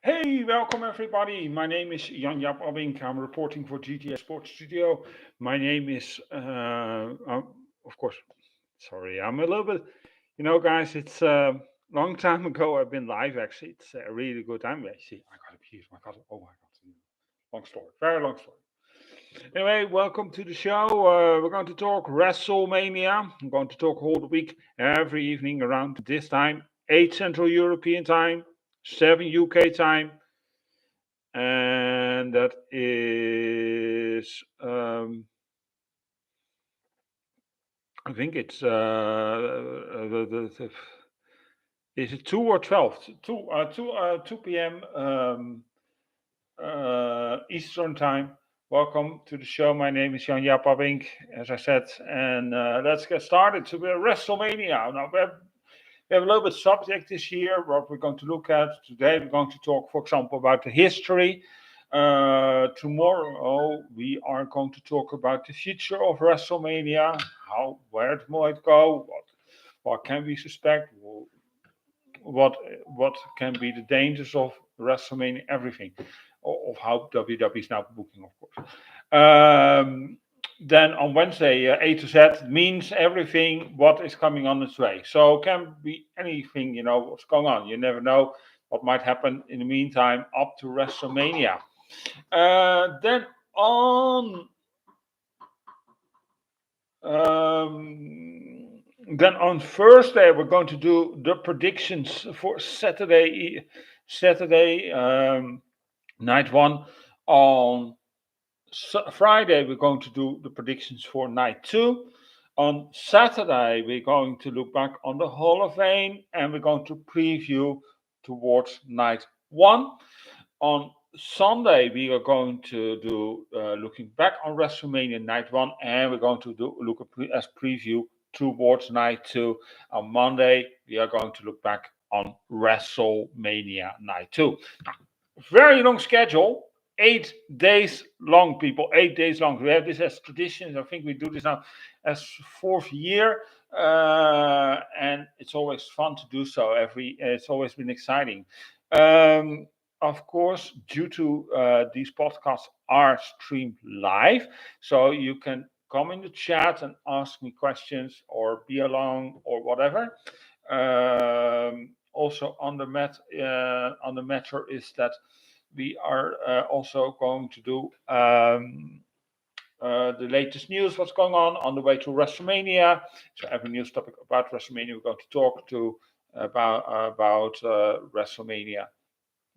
Hey, welcome everybody. My name is Jan-Jaap Abbink. I'm reporting for GTA Sports Studio. My name is, of course, sorry, I'm a little bit, guys, it's a long time ago I've been live actually. It's a really good time. Yeah, see, I got a piece, my God, oh my God. Long story, very long story. Anyway, welcome to the show. We're going to talk WrestleMania. I'm going to talk all the week, every evening around this time, 8 Central European time, 7 UK time, and that is I think it's is it 2 or 12? 2 p.m. Eastern time. Welcome to the show. My name is Jan-Jaap Abbink, as I said, and let's get started to WrestleMania. Now we have a little bit subject this year. What we're going to look at today, we're going to talk, for example, about the history. Tomorrow we are going to talk about the future of WrestleMania, where it might go, what can we suspect, what can be the dangers of WrestleMania, everything, of how WWE is now booking, of course. Then on Wednesday, A to Z means everything what is coming on its way. So can be anything, what's going on. You never know what might happen in the meantime up to WrestleMania. Then on then on Thursday we're going to do the predictions for Saturday night one. On Friday we're going to do the predictions for night two. On Saturday we're going to look back on the Hall of Fame and we're going to preview towards night one. On Sunday we are going to do looking back on WrestleMania night one, and we're going to look as preview towards night two. On Monday we are going to look back on WrestleMania night two. Very long schedule. 8 days long, people. 8 days long. We have this as traditions. I think we do this now as fourth year, and it's always fun to do so. It's always been exciting. Of course, due to these podcasts are streamed live, so you can come in the chat and ask me questions or be along or whatever. Also on the matter is that we are also going to do the latest news, what's going on the way to WrestleMania. So every news topic about WrestleMania, we're going to talk to about WrestleMania.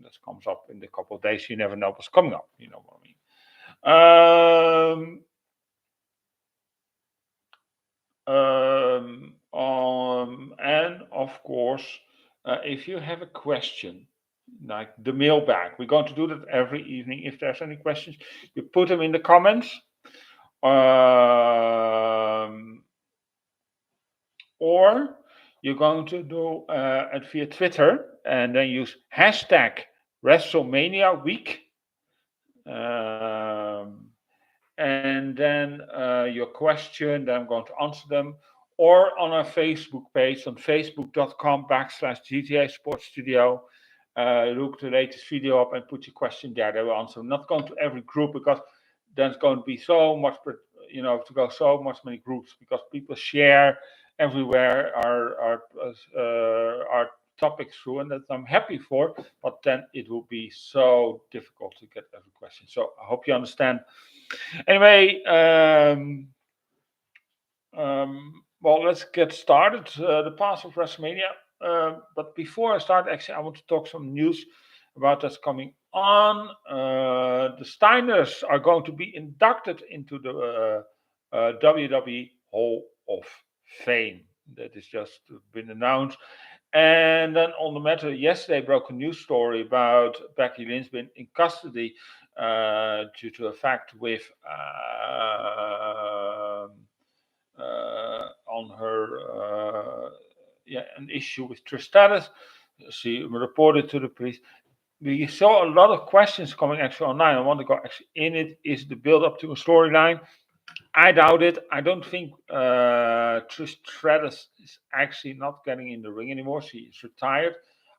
That comes up in a couple of days. You never know what's coming up. You know what I mean. And of course, if you have a question, like the mailbag, we're going to do that every evening. If there's any questions, you put them in the comments. Or you're going to do it via Twitter and then use hashtag WrestleMania Week. And then your question, then I'm going to answer them. Or on our Facebook page on facebook.com/GTA Sports Studio. Look the latest video up and put your question there. They will answer. I'm not going to every group because there's going to be so much, to go so much many groups because people share everywhere our topics through, and that I'm happy for. But then it will be so difficult to get every question. So I hope you understand. Anyway, well, let's get started. The past of WrestleMania. But before I start, actually, I want to talk some news about that's coming on. The Steiners are going to be inducted into the WWE Hall of Fame. That has just been announced. And then on the matter, yesterday broke a news story about Becky Lynch being in custody due to a fact with on her an issue with Trish Stratus. She reported to the police. We saw a lot of questions coming actually online. I want to go actually in it. Is the build up to a storyline? I doubt it. I don't think Trish Stratus is actually not getting in the ring anymore. She is retired.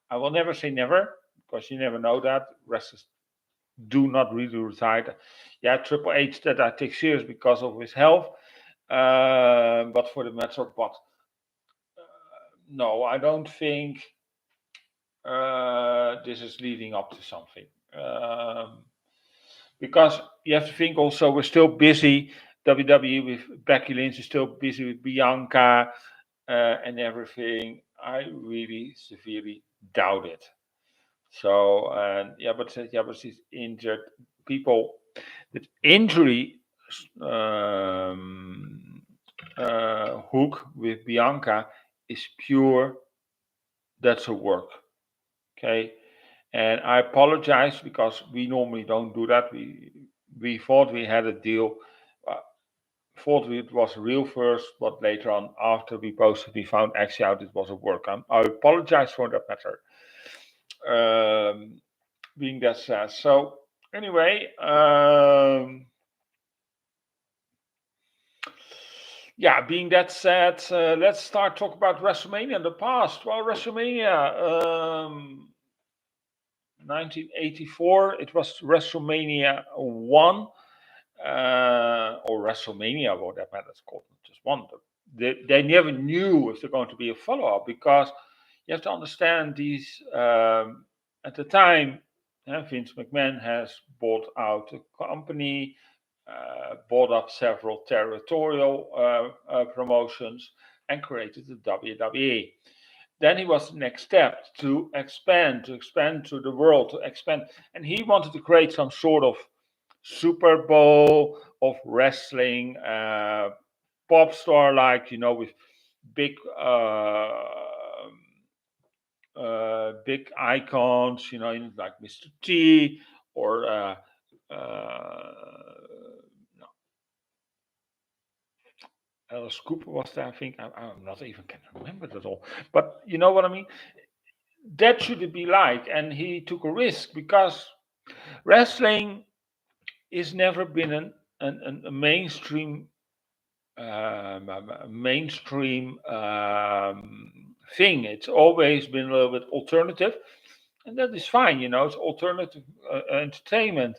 I will never say never because you never know that wrestlers do not really retire. Yeah, Triple H that I take serious because of his health, but for the matter, but no, I don't think this is leading up to something. Because you have to think also we're still busy. WWE with Becky Lynch is still busy with Bianca and everything. I really severely doubt it. So but she's injured. People with injury um, hook with Bianca is pure. That's her work. Okay, and I apologize because we normally don't do that. We thought we had a deal. Uh, thought it was real first, but later on, after we posted, we found actually out it was a work. I apologize for that matter. Um, being that said, so anyway, yeah. Being that said, let's start talk about WrestleMania in the past. Well, WrestleMania. 1984, it was WrestleMania 1, or WrestleMania, what that matter, it's called just one. They never knew if they're going to be a follow up because you have to understand these. At the time, Vince McMahon has bought out a company, bought up several territorial promotions, and created the WWE. Then he was the next step to expand to the world, to expand, and he wanted to create some sort of Super Bowl of wrestling, pop star like with big big icons, like Mr. T or uh, no, Alice Cooper was there. I think I'm not even can remember that all, but you know what I mean. That should it be like, and he took a risk because wrestling is never been a mainstream mainstream thing. It's always been a little bit alternative, and that is fine. It's alternative entertainment.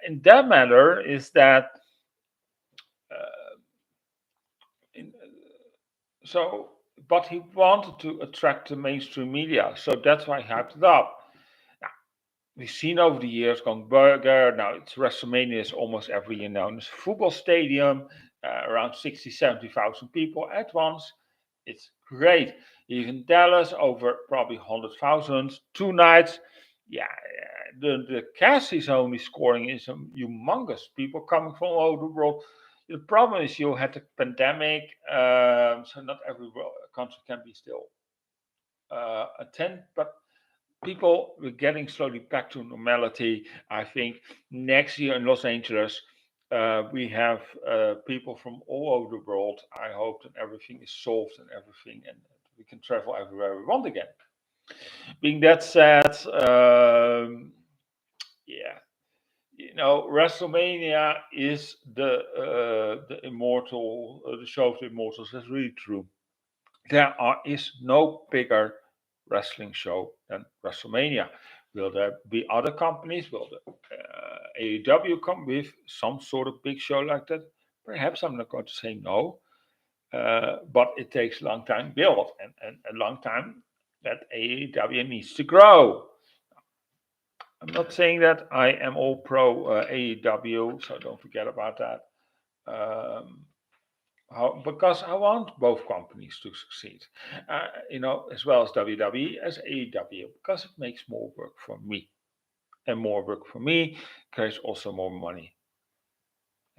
In that matter, is that uh, in, so? But he wanted to attract the mainstream media, so that's why he hyped it up. We've seen over the years going burger. Now it's WrestleMania is almost every year now. It's a football stadium, around 60, 70,000 people at once. It's great. Even Dallas over probably 100,000 two nights. Yeah, the cast is only scoring is humongous. People coming from all over the world. The problem is you had the pandemic, so not every country can be still attend, but people we're getting slowly back to normality. I think next year in Los Angeles, we have people from all over the world. I hope that everything is solved and everything, and we can travel everywhere we want again. Being that said, yeah, WrestleMania is the immortal, the show of the immortals. That's really true. Is no bigger wrestling show than WrestleMania. Will there be other companies? Will the AEW come with some sort of big show like that? Perhaps I'm not going to say no, but it takes a long time build and a long time that AEW needs to grow. I'm not saying that I am all pro AEW, so don't forget about that. Um, because I want both companies to succeed, as well as WWE as AEW, because it makes more work for me, and more work for me creates also more money.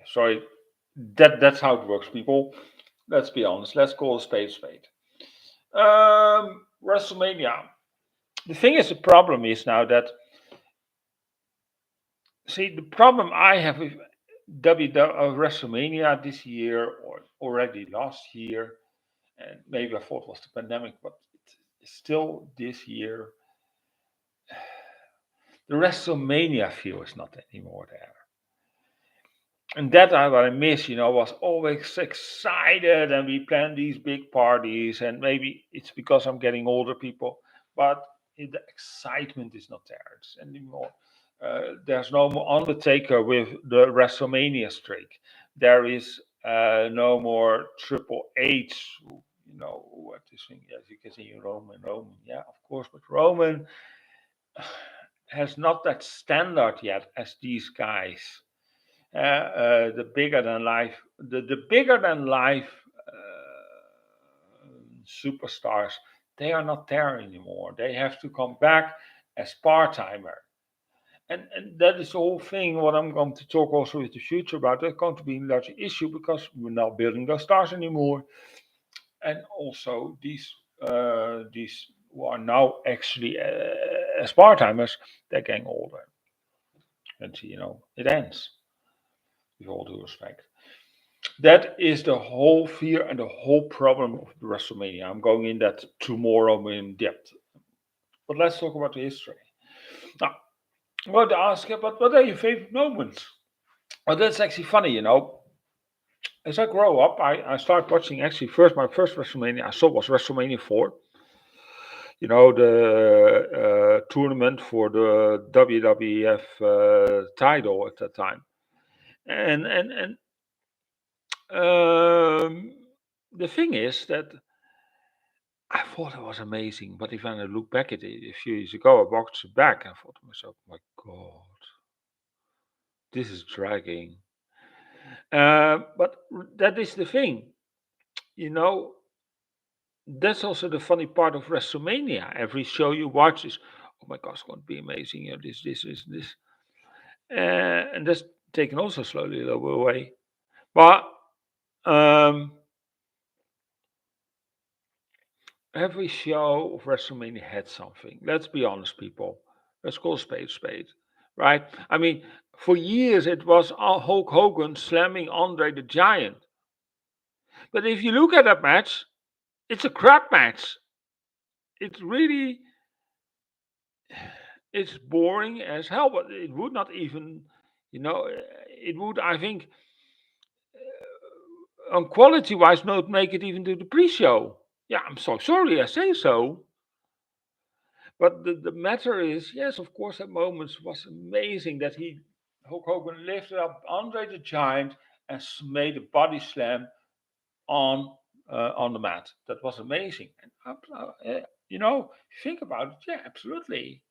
Sorry, that's how it works, people. Let's be honest. Let's call a spade a spade. WrestleMania. The thing is, the problem is now that the problem I have with WrestleMania this year or already last year, and maybe I thought it was the pandemic, but it's still this year. The WrestleMania feel is not anymore there. And that what I miss, was always excited and we plan these big parties. And maybe it's because I'm getting older, people. But the excitement is not there anymore. There's no more Undertaker with the WrestleMania streak. There is no more Triple H. What is thing? Yes, you can see Roman, yeah, of course, but Roman has not that standard yet as these guys. The bigger than life, the bigger than life superstars, they are not there anymore. They have to come back as part-timer. And that is the whole thing what I'm going to talk also with the future about. That's going to be a large issue because we're not building those stars anymore. And also these who are now actually as part-timers, they're getting older. And it ends, with all due respect. That is the whole fear and the whole problem of the WrestleMania. I'm going in that tomorrow in depth. But let's talk about the history. Now, I'm going to ask you, but what are your favorite moments? Well, that's actually funny. As I grow up, I started watching actually my first WrestleMania I saw was WrestleMania 4. The tournament for the WWF title at that time. And the thing is that I thought it was amazing, but if I look back at it a few years ago, I watched it back and thought to myself, my God, this is dragging. But that is the thing, you know. That's also the funny part of WrestleMania. Every show you watch is, oh my God, it's going to be amazing. This. And that's taken also slowly a little away. But um, every show of WrestleMania had something. Let's be honest, people. Let's call a spade, right? I mean, for years it was Hulk Hogan slamming Andre the Giant. But if you look at that match, it's a crap match. It's really, it's boring as hell. But it would not even, it would, I think, on quality-wise, not make it even to the pre-show. Yeah, I'm so sorry I say so. But the matter is, yes, of course, at moments was amazing that Hulk Hogan lifted up Andre the Giant and made a body slam on the mat. That was amazing. And think about it, yeah, absolutely.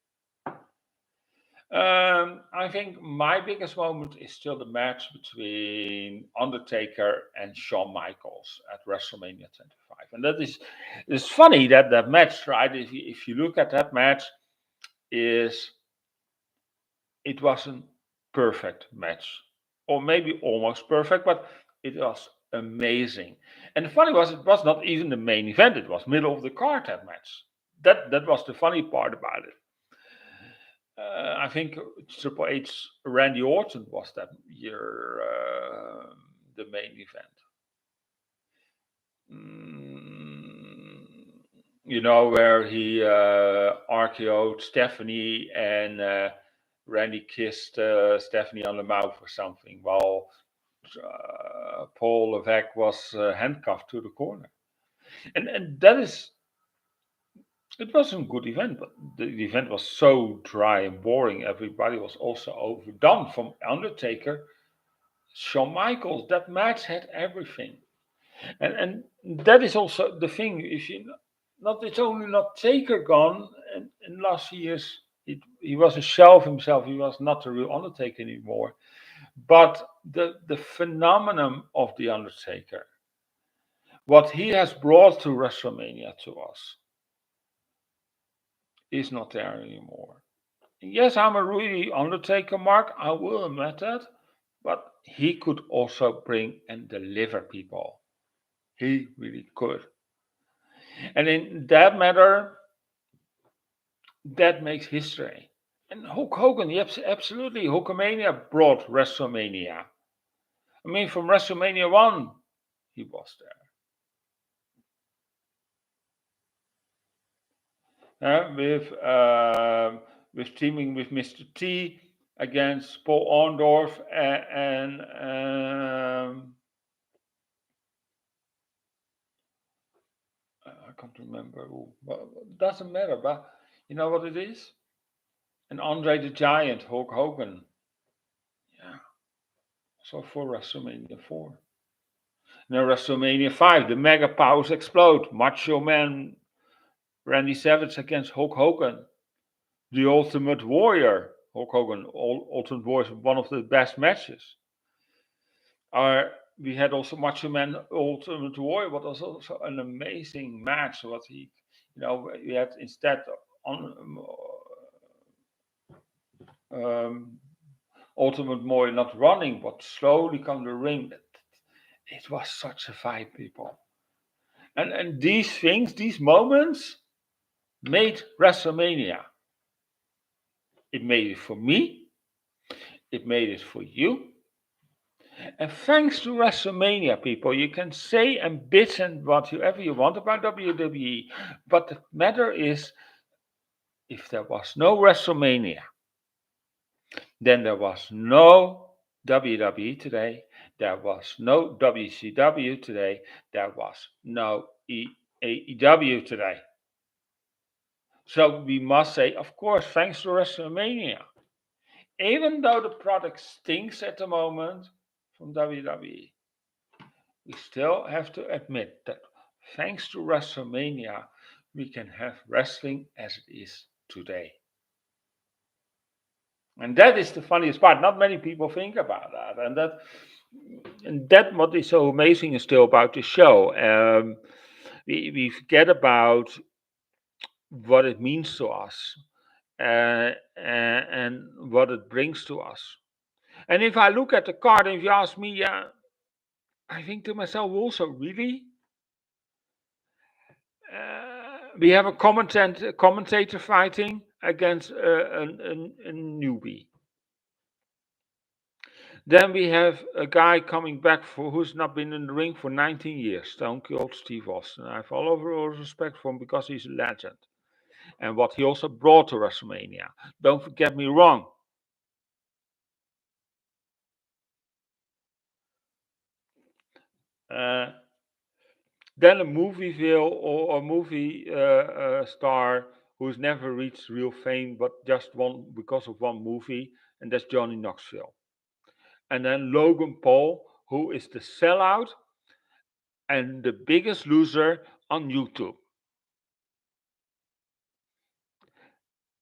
I think my biggest moment is still the match between Undertaker and Shawn Michaels at WrestleMania 25, and it's funny that match, right? If you look at that match, is it wasn't perfect match, or maybe almost perfect, but it was amazing. And the funny was, it was not even the main event; it was middle of the card, that match. That was the funny part about it. I think Triple H Randy Orton was that year the main event. Where he RKO'd Stephanie and Randy kissed Stephanie on the mouth or something while Paul Levesque was handcuffed to the corner. And that is, it wasn't a good event, but the event was so dry and boring. Everybody was also overdone from Undertaker. Shawn Michaels, that match had everything. And that is also the thing. If you not, it's only not Taker gone, and in last years he was a shell of himself. He was not the real Undertaker anymore. But the phenomenon of the Undertaker, what he has brought to WrestleMania to us, is not there anymore. Yes, I'm a really Undertaker mark. I will admit that, but he could also bring and deliver people. He really could. And in that matter, that makes history. And Hulk Hogan, yes, absolutely. Hulkamania brought WrestleMania. I mean, from WrestleMania 1, he was there. With teaming with Mr. T against Paul Orndorff and I can't remember who. But it doesn't matter. But You know what it is? And Andre the Giant, Hulk Hogan. Yeah, so for WrestleMania 4. Now WrestleMania 5, the Mega Powers explode. Macho Man Randy Savage against Hulk Hogan. The Ultimate Warrior, Hulk Hogan. Ultimate Warrior is one of the best matches. We had also Macho Man Ultimate Warrior, but also an amazing match. What he, we had instead on Ultimate Warrior not running, but slowly come the ring. It was such a vibe, people. And these things, these moments, made WrestleMania. It made it for me. It made it for you. And thanks to WrestleMania, people, you can say and bitch and whatever you want about WWE. But the matter is, if there was no WrestleMania, then there was no WWE today. There was no WCW today. There was no AEW today. So we must say, of course, thanks to WrestleMania. Even though the product stinks at the moment from WWE, we still have to admit that thanks to WrestleMania, we can have wrestling as it is today. And that is the funniest part. Not many people think about that. And that what is so amazing is still about the show. We forget about what it means to us and what it brings to us. And if I look at the card, and if you ask me, I think to myself also, really? We have a commentator fighting against a newbie. Then we have a guy coming back who's not been in the ring for 19 years, Stone Cold Steve Austin. I have all respect for him because he's a legend. And what he also brought to WrestleMania. Don't get me wrong. Then a movie or a movie star who's never reached real fame, but just won because of one movie, and that's Johnny Knoxville. And then Logan Paul, who is the sellout and the biggest loser on YouTube.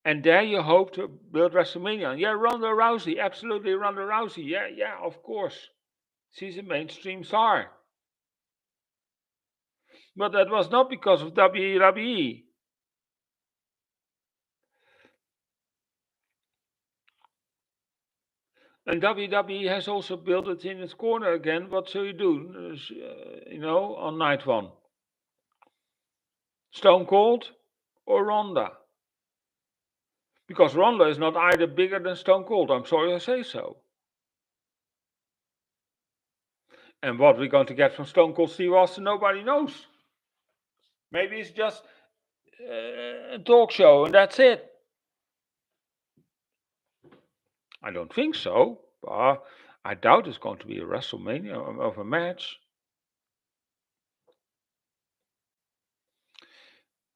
And there you hope to build WrestleMania. Yeah, Ronda Rousey, absolutely Ronda Rousey. Yeah, of course. She's a mainstream star. But that was not because of WWE. And WWE has also built it in its corner again. What shall you do? On night one? Stone Cold or Ronda? Because Ronda is not either bigger than Stone Cold. I'm sorry I say so. And what we're going to get from Stone Cold Steve Austin, nobody knows. Maybe it's just a talk show and that's it. I don't think so. I doubt it's going to be a WrestleMania of a match.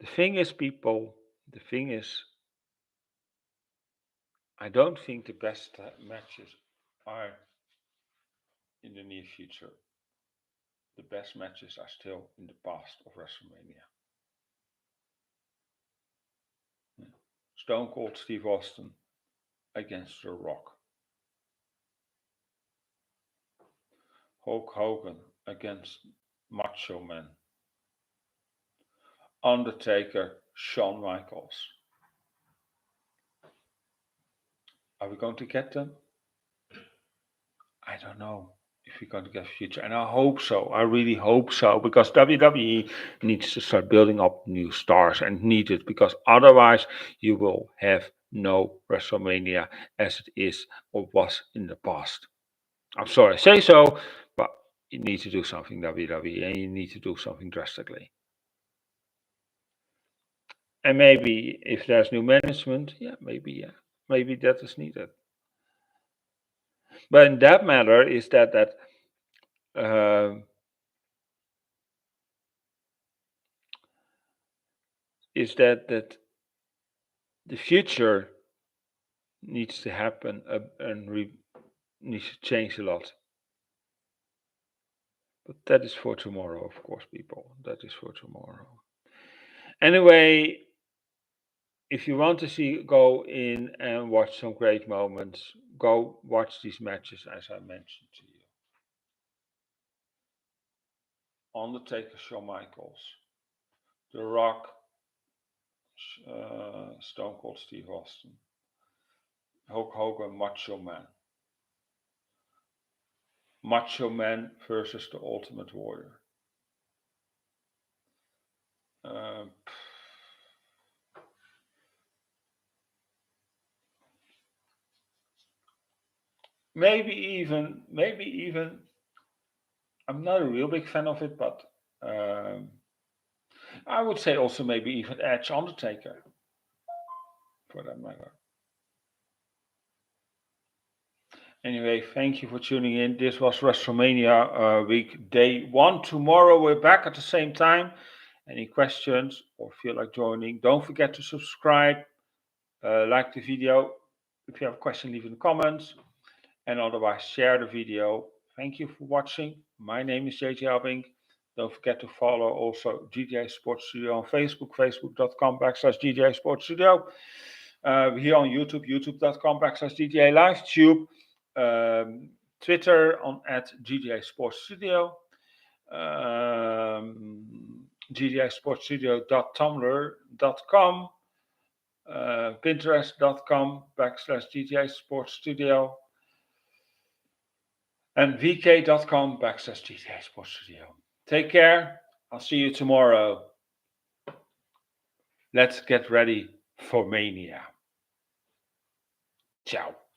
The thing is, people, I don't think the best matches are in the near future. The best matches are still in the past of WrestleMania. Stone Cold Steve Austin against The Rock. Hulk Hogan against Macho Man. Undertaker, Shawn Michaels. Are we going to get them? I don't know if we're going to get future, and I hope so. I really hope so, because WWE needs to start building up new stars and need it, because otherwise you will have no WrestleMania as it is or was in the past. I'm sorry I say so, but you need to do something, WWE, and you need to do something drastically. And maybe if there's new management, maybe that is needed. But in that matter is that uh, is that the future needs to happen and needs to change a lot. But that is for tomorrow, of course, people. That is for tomorrow. Anyway, if you want to go in and watch some great moments, go watch these matches as I mentioned to you. Undertaker, Shawn Michaels, The Rock, Stone Cold Steve Austin, Hulk Hogan, Macho Man versus the Ultimate Warrior. Maybe even I'm not a real big fan of it, but I would say also maybe even Edge Undertaker, for that matter. Anyway, thank you for tuning in. This was WrestleMania week day 1. Tomorrow we're back at the same time. Any questions or feel like joining, don't forget to subscribe, like the video. If you have a question, leave in the comments. And otherwise, share the video. Thank you for watching. My name is Jan-Jaap Abbink. Don't forget to follow also GJ Sports Studio on Facebook, facebook.com/GJ Sports Studio. Here on YouTube, youtube.com/DJ LiveTube. Twitter on @GJ Sports Studio. GJSportsStudio.tumblr.com. Pinterest.com/DJ Sports Studio. And vk.com/DJ Sports Studio. Take care. I'll see you tomorrow. Let's get ready for Mania. Ciao.